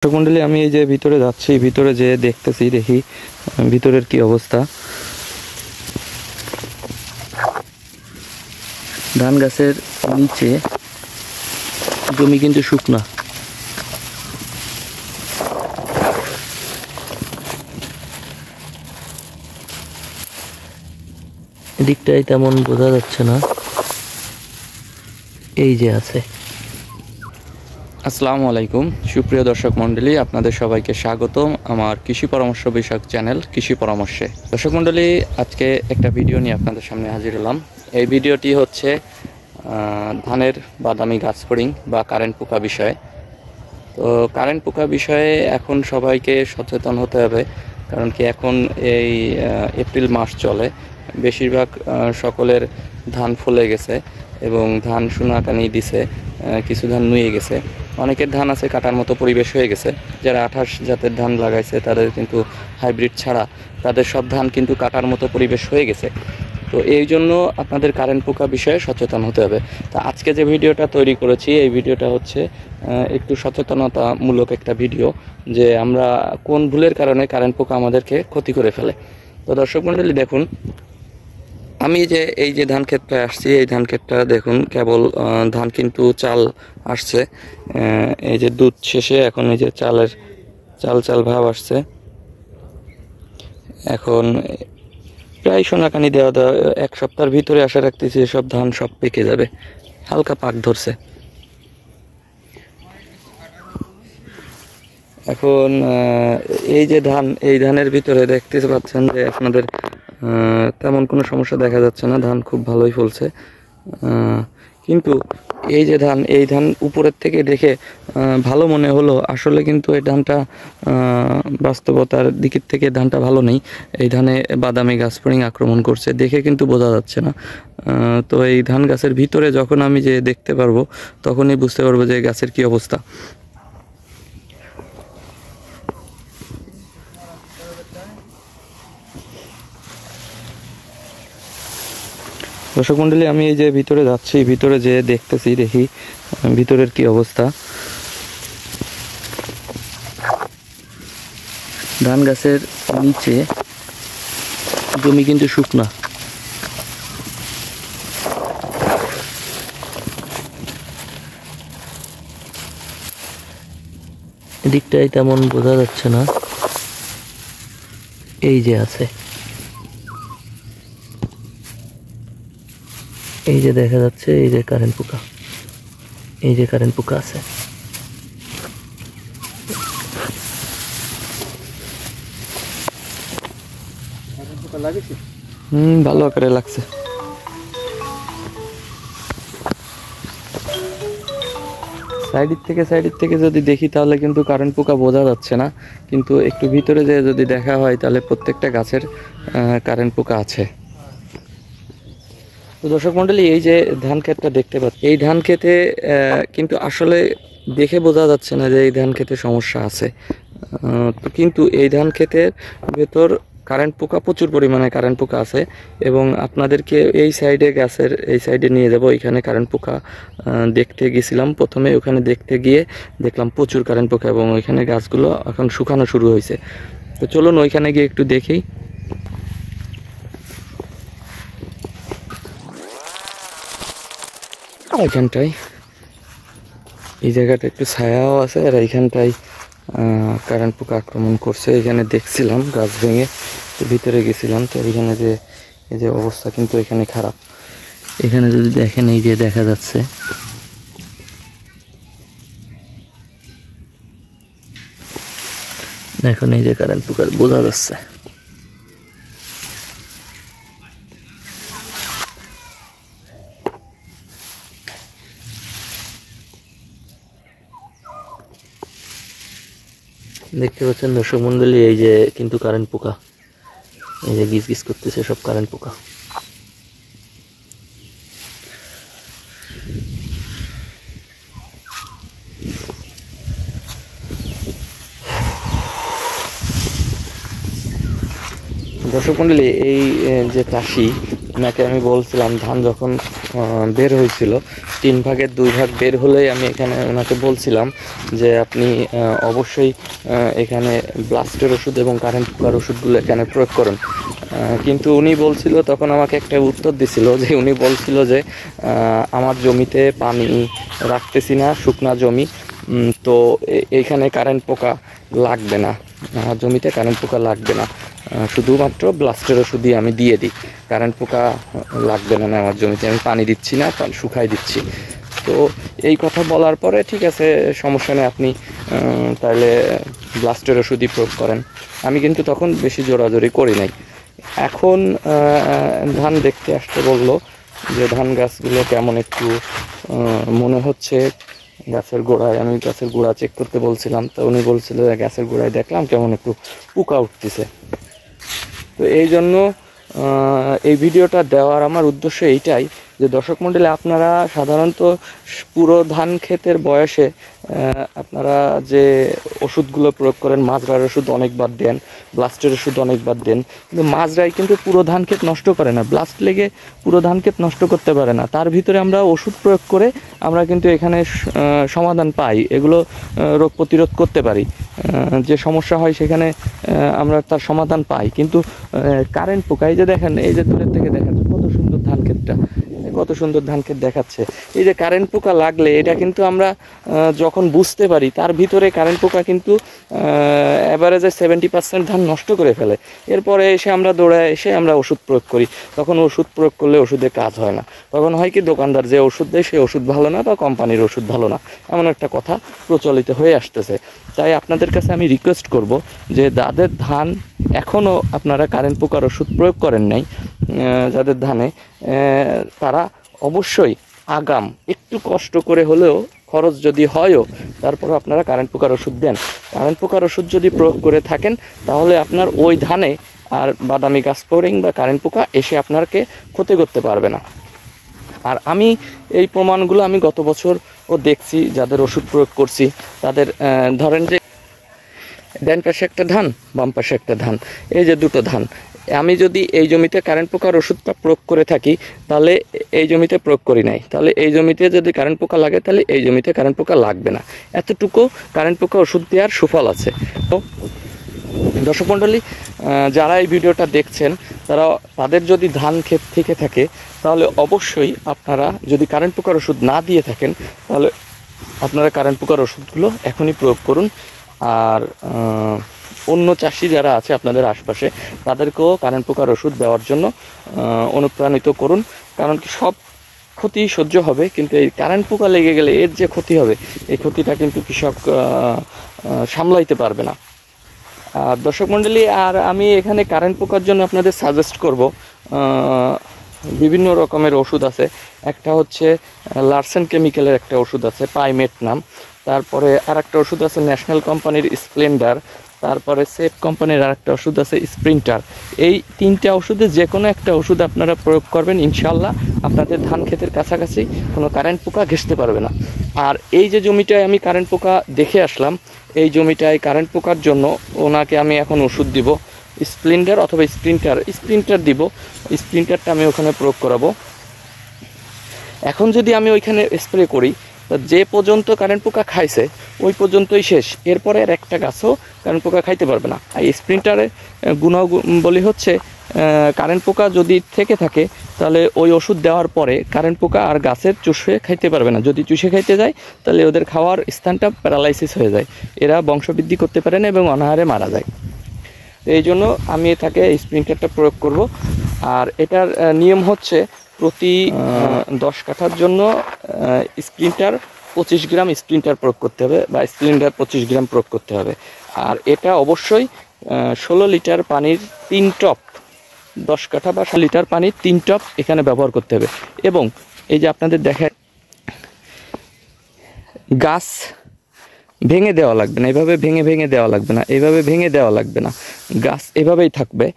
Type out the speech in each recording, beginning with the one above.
দর্শক মন্ডলী, আমি এই যে ভিতরে যাচ্ছি, ভিতরে যে দেখতেছি, দেখি ভিতরের কি অবস্থা। ধান গাছের নিচে জমি কিন্তু শুকনা। এদিকটাই তেমন বোঝা যাচ্ছে না, এই যে আছে। আসসালামু আলাইকুম সুপ্রিয় দর্শক মণ্ডলী, আপনাদের সবাইকে স্বাগতম আমার কৃষি পরামর্শ বিষয়ক চ্যানেল কৃষি পরামর্শে। দর্শক মণ্ডলী, আজকে একটা ভিডিও নিয়ে আপনাদের সামনে হাজির হলাম। এই ভিডিওটি হচ্ছে ধানের বাদামি গাছ ফড়িং বা কারেন্ট পোকা বিষয়ে। তো কারেন্ট পোকা বিষয়ে এখন সবাইকে সচেতন হতে হবে, কারণ কি এখন এই এপ্রিল মাস চলে, বেশিরভাগ সকলের ধান ফলে গেছে এবং ধান সোনাকানি দিছে, কিছু ধান নুয়ে গেছে, অনেকের ধান আছে কাটার মতো পরিবেশ হয়ে গেছে। যারা 28 জাতের ধান লাগাইছে তাদের কিন্তু হাইব্রিড ছাড়া তাদের সব ধান কিন্তু কাটার মতো পরিবেশ হয়ে গেছে। তো এই জন্য আপনাদের কারেন্ট পোকা বিষয়ে সচেতন হতে হবে। তো আজকে যে ভিডিওটা তৈরি করেছি, এই ভিডিওটা হচ্ছে একটু সচেতনতামূলক একটা ভিডিও, যে আমরা কোন ভুলের কারণে কারেন্ট পোকা আমাদেরকে ক্ষতি করে ফেলে। তো দর্শক মণ্ডলী, দেখুন আমি যে এই যে ধান ক্ষেতটায় আসছি, এই ধান ক্ষেতটা দেখুন, কেবল ধান কিন্তু চাল আসছে, এই যে দুধ শেষে এখন এই যে চাল চাল ভাব আসছে। এখন প্রায় সোনাকানি দেওয়া এক সপ্তাহের ভিতরে আশা রাখতেছি এসব ধান সব পেকে যাবে, হালকা পাক ধরছে। এখন এই যে ধান, এই ধানের ভিতরে দেখতে পাচ্ছেন যে আপনাদের তেমন কোনো সমস্যা দেখা যাচ্ছে না, ধান খুব ভালোই ফলছে। কিন্তু এই ধান উপরের থেকে দেখে ভালো মনে হলো, আসলে কিন্তু এই ধানটা বাস্তবতার দিকের থেকে ধানটা ভালো নেই। এই ধানে বাদামি গাছ ফড়িং আক্রমণ করছে, দেখে কিন্তু বোঝা যাচ্ছে না। তো এই ধান গাছের ভিতরে যখন আমি যে দেখতে পারবো, তখনই বুঝতে পারবো যে গাছের কি অবস্থা। দর্শক মন্ডলী, আমি এই যে ভিতরে যাচ্ছি, ভিতরে যে দেখতেছি, দেখি ভিতরের কি অবস্থা। ধান গাছের নিচে জমি কিন্তু শুকনা। এদিকটাই তেমন বোঝা যাচ্ছে না, এই যে আছে, এই যে দেখা যাচ্ছে, এই যে কারেন্ট পোকা, এই যে কারেন্ট পোকা আছে। ভালো আকারে লাগছে। সাইডের থেকে যদি দেখি তাহলে কিন্তু কারেন্ট পোকা বোঝা যাচ্ছে না, কিন্তু একটু ভিতরে যে যদি দেখা হয় তাহলে প্রত্যেকটা গাছের কারেন্ট পোকা আছে। তো দর্শক মণ্ডলী, এই যে ধান ক্ষেতটা দেখতে পাচ্ছি, এই ধান ক্ষেতে কিন্তু আসলে দেখে বোঝা যাচ্ছে না যে এই ধান ক্ষেতে সমস্যা আছে, কিন্তু এই ধান ক্ষেতের ভেতর কারেন্ট পোকা, প্রচুর পরিমাণে কারেন্ট পোকা আছে। এবং আপনাদেরকে এই সাইডে, গাছের এই সাইডে নিয়ে যাব। এখানে কারেন্ট পোকা দেখতে গেছিলাম, প্রথমে ওখানে দেখতে গিয়ে দেখলাম প্রচুর কারেন্ট পোকা, এবং ওইখানে গাছগুলো এখন শুকানো শুরু হয়েছে। তো চলুন ওইখানে গিয়ে একটু দেখি। এখানটায়, এই জায়গাটা একটু ছায়াও আছে, আর এইখানটায় কারেন্ট পোকা আক্রমণ করছে। এখানে দেখছিলাম গাছ ভেঙে, ভিতরে গেছিলাম, তো এখানে যে এই যে অবস্থা কিন্তু এখানে খারাপ। এখানে যদি দেখেন, এই যে দেখা যাচ্ছে, এখন এই যে কারেন্ট পোকা বোঝা যাচ্ছে। দেখতে পাচ্ছেন দর্শক মন্ডলী, এই যে কিন্তু কারেন্ট পোকা, এই যে গিজ গিজ করতেছে, সব কারেন্ট পোকা। দর্শক মন্ডলী, এই যে চাষি ওনাকে আমি বলছিলাম ধান যখন বের হয়েছিল 3 ভাগের 2 ভাগ বের হলেই আমি এখানে ওনাকে বলছিলাম যে আপনি অবশ্যই এখানে ব্লাস্টের ওষুধ এবং কারেন্ট পোকার ওষুধগুলো এখানে প্রয়োগ করুন। কিন্তু উনি বলছিল তখন আমাকে একটা উত্তর দিছিল যে উনি বলছিল যে আমার জমিতে পানি রাখতেছি না, শুকনা জমি, তো এইখানে কারেন্ট পোকা লাগবে না, আমার জমিতে কারেন্ট পোকা লাগবে না, শুধুমাত্র ব্লাস্টের ওষুধই আমি দিয়ে দিই, কারেন্ট পোকা লাগবে না আমার জমিতে, আমি পানি দিচ্ছি না, শুকাই দিচ্ছি। তো এই কথা বলার পরে ঠিক আছে, সমস্যা নেই, আপনি তাহলে ব্লাস্টের ওষুধই প্রয়োগ করেন। আমি কিন্তু তখন বেশি জোরাজোরি করি নাই। এখন ধান দেখতে আসতে বললো যে ধান গাছগুলো কেমন একটু মনে হচ্ছে গাছের গোড়ায়, আমি গাছের গোড়া চেক করতে বলছিলাম, তো উনি বলছিল যে গাছের গোড়ায় দেখলাম কেমন একটু পোকা উঠতেছে। তো এই জন্য এই ভিডিওটা দেওয়ার আমার উদ্দেশ্য এইটাই যে দর্শক মণ্ডলী, আপনারা সাধারণত পুরো ধান ক্ষেতের বয়সে আপনারা যে ওষুধগুলো প্রয়োগ করেন, মাজরার ওষুধ অনেকবার দেন, ব্লাস্টের ওষুধ অনেকবার দেন, কিন্তু মাজরাই কিন্তু পুরো ধান ক্ষেত নষ্ট করে না, ব্লাস্ট লেগে পুরো ধান ক্ষেত নষ্ট করতে পারে না। তার ভিতরে আমরা ওষুধ প্রয়োগ করে আমরা কিন্তু এখানে সমাধান পাই, এগুলো রোগ প্রতিরোধ করতে পারি, যে সমস্যা হয় সেখানে আমরা তার সমাধান পাই। কিন্তু কারেন্ট পোকা, এই যে দেখেন, এই যে দূরের থেকে দেখেন কত সুন্দর ধান ক্ষেতটা, কত সুন্দর ধান ক্ষেত দেখাচ্ছে। এই যে কারেন্ট পোকা লাগলে এটা কিন্তু আমরা যখন বুঝতে পারি, তার ভিতরে কারেন্ট পোকা কিন্তু অ্যাভারেজে 70% ধান নষ্ট করে ফেলে। এরপরে এসে আমরা দৌড়ায় এসে আমরা ওষুধ প্রয়োগ করি, তখন ওষুধ প্রয়োগ করলে ওষুধে কাজ হয় না, তখন হয় কি দোকানদার যে ওষুধ দেয় সেই ওষুধ ভালো না বা কোম্পানির ওষুধ ভালো না, এমন একটা কথা প্রচলিত হয়ে আসতেছে। তাই আপনাদের কাছে আমি রিকোয়েস্ট করব যে যাদের ধান এখনও আপনারা কারেন্ট পোকার ওষুধ প্রয়োগ করেন নাই, যাদের ধানে, তারা অবশ্যই আগাম একটু কষ্ট করে হলেও, খরচ যদি হয়ও, তারপর আপনারা কারেন্ট পোকার ওষুধ দেন। কারেন্ট পোকার ওষুধ যদি প্রয়োগ করে থাকেন তাহলে আপনার ওই ধানে আর বাদামি গাছফড়িং বা কারেন্ট পোকা এসে আপনাকে ক্ষতি করতে পারবে না। আর আমি এই প্রমাণগুলো আমি গত বছরও দেখছি, যাদের ওষুধ প্রয়োগ করছি তাদের, ধরেন যে ডান পাশে একটা ধান, বাম পাশে একটা ধান, এই যে দুটো ধান, আমি যদি এই জমিতে কারেন্ট পোকার ওষুধটা প্রয়োগ করে থাকি তাহলে এই জমিতে প্রয়োগ করি নাই, তাহলে এই জমিতে যদি কারেন্ট পোকা লাগে তাহলে এই জমিতে কারেন্ট পোকা লাগবে না, এতটুকু কারেন্ট পোকা ওষুধ দেওয়ার সুফল আছে। তো দর্শক মণ্ডলী, যারা এই ভিডিওটা দেখছেন তাদের যদি ধান ক্ষেত থেকে থাকে তাহলে অবশ্যই আপনারা যদি কারেন্ট পোকার ওষুধ না দিয়ে থাকেন তাহলে আপনারা কারেন্ট পোকার ওষুধগুলো এখনই প্রয়োগ করুন। আর অন্য চাষি যারা আছে আপনাদের আশপাশে তাদেরকেও কারেন্ট পোকার ওষুধ দেওয়ার জন্য অনুপ্রাণিত করুন, কারণ কি সব ক্ষতি সহ্য হবে, কিন্তু এই কারেন্ট পোকা লেগে গেলে এর যে ক্ষতি হবে এই ক্ষতিটা কিন্তু কৃষক সামলাইতে পারবে না। আর দর্শক মণ্ডলী, আর আমি এখানে কারেন্ট পোকার জন্য আপনাদের সাজেস্ট করব, বিভিন্ন রকমের ওষুধ আছে। একটা হচ্ছে লারসেন কেমিক্যালের একটা ওষুধ আছে, পাইমেট নাম, তারপরে আর একটা ওষুধ আছে ন্যাশনাল কোম্পানির স্প্লেন্ডার, তারপরে সেফ কোম্পানির আর একটা ওষুধ আছে স্প্রিন্টার। এই তিনটা ওষুধে যে কোনো একটা ওষুধ আপনারা প্রয়োগ করবেন, ইনশাল্লাহ আপনাদের ধান ক্ষেতের কাছাকাছি কোনো কারেন্ট পোকা ঘেঁষতে পারবে না। আর এই যে জমিটায় আমি কারেন্ট পোকা দেখে আসলাম, এই জমিটায় কারেন্ট পোকার জন্য ওনাকে আমি এখন ওষুধ দিব, স্প্লেন্ডার অথবা স্প্রিন্টার দিব, স্প্রিন্টারটা আমি ওখানে প্রয়োগ করাবো। এখন যদি আমি ওইখানে স্প্রে করি, যে পর্যন্ত কারেন্ট পোকা খাইছে ওই পর্যন্তই শেষ, এরপরে আর একটা গাছও কারেন্ট পোকা খাইতে পারবে না। আর স্প্রিন্টারের গুণাবলী হচ্ছে কারেন্ট পোকা যদি থেকে থাকে তাহলে ওই ওষুধ দেওয়ার পরে কারেন্ট পোকা আর গাছের চুষে খাইতে পারবে না, যদি চুষে খাইতে যায় তাহলে ওদের খাওয়ার স্থানটা প্যারালাইসিস হয়ে যায়, এরা বংশবৃদ্ধি করতে পারে না এবং অনাহারে মারা যায়। এই জন্য আমি তাকে স্প্রিন্টারটা প্রয়োগ করব। আর এটার নিয়ম হচ্ছে প্রতি 10 কাঠার জন্য স্প্রিন্টার 25 গ্রাম স্প্রিন্টার প্রয়োগ করতে হবে, বা স্প্লেন্ডার 25 গ্রাম প্রয়োগ করতে হবে। আর এটা অবশ্যই 16 লিটার পানির 3 টপ, 10 কাঠা বা 16 লিটার পানির 3 টপ এখানে ব্যবহার করতে হবে। এবং এই যে আপনাদের দেখায়, গাছ ভেঙে দেওয়া লাগবে না, এভাবে ভেঙে দেওয়া লাগবে না, এইভাবে ভেঙে দেওয়া লাগবে না, গাছ এভাবেই থাকবে।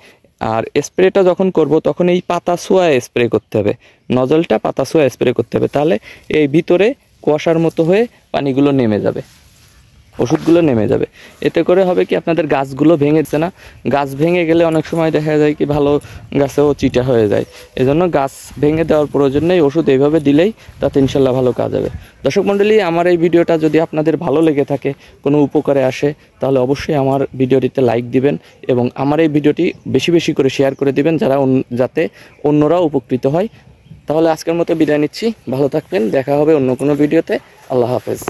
আর স্প্রেটা যখন করব তখন এই পাতা ছোঁয়ায় স্প্রে করতে হবে, নজলটা পাতা ছোঁয়ায় স্প্রে করতে হবে, তাহলে এই ভিতরে কুয়াশার মতো হয়ে পানিগুলো নেমে যাবে। ওষুধগুলো নেমে যাবে। এতে করে হবে কি আপনাদের গাছগুলো ভেঙেছে না, গাছ ভেঙে গেলে অনেক সময় দেখা যায় কি ভালো গাছেও চিটা হয়ে যায়। এজন্য গাছ ভেঙে দেওয়ার প্রয়োজন নেই, ওষুধ এইভাবে দিলেই তাতে ইনশাল্লাহ ভালো কাজ হবে। দর্শক মণ্ডলী, আমার এই ভিডিওটা যদি আপনাদের ভালো লেগে থাকে, কোনো উপকারে আসে, তাহলে অবশ্যই আমার ভিডিওটিতে লাইক দিবেন এবং আমার এই ভিডিওটি বেশি বেশি করে শেয়ার করে দিবেন যাতে অন্যরাও উপকৃত হয়। তাহলে আজকের মতো বিদায় নিচ্ছি, ভালো থাকবেন, দেখা হবে অন্য কোনো ভিডিওতে। আল্লাহ হাফেজ।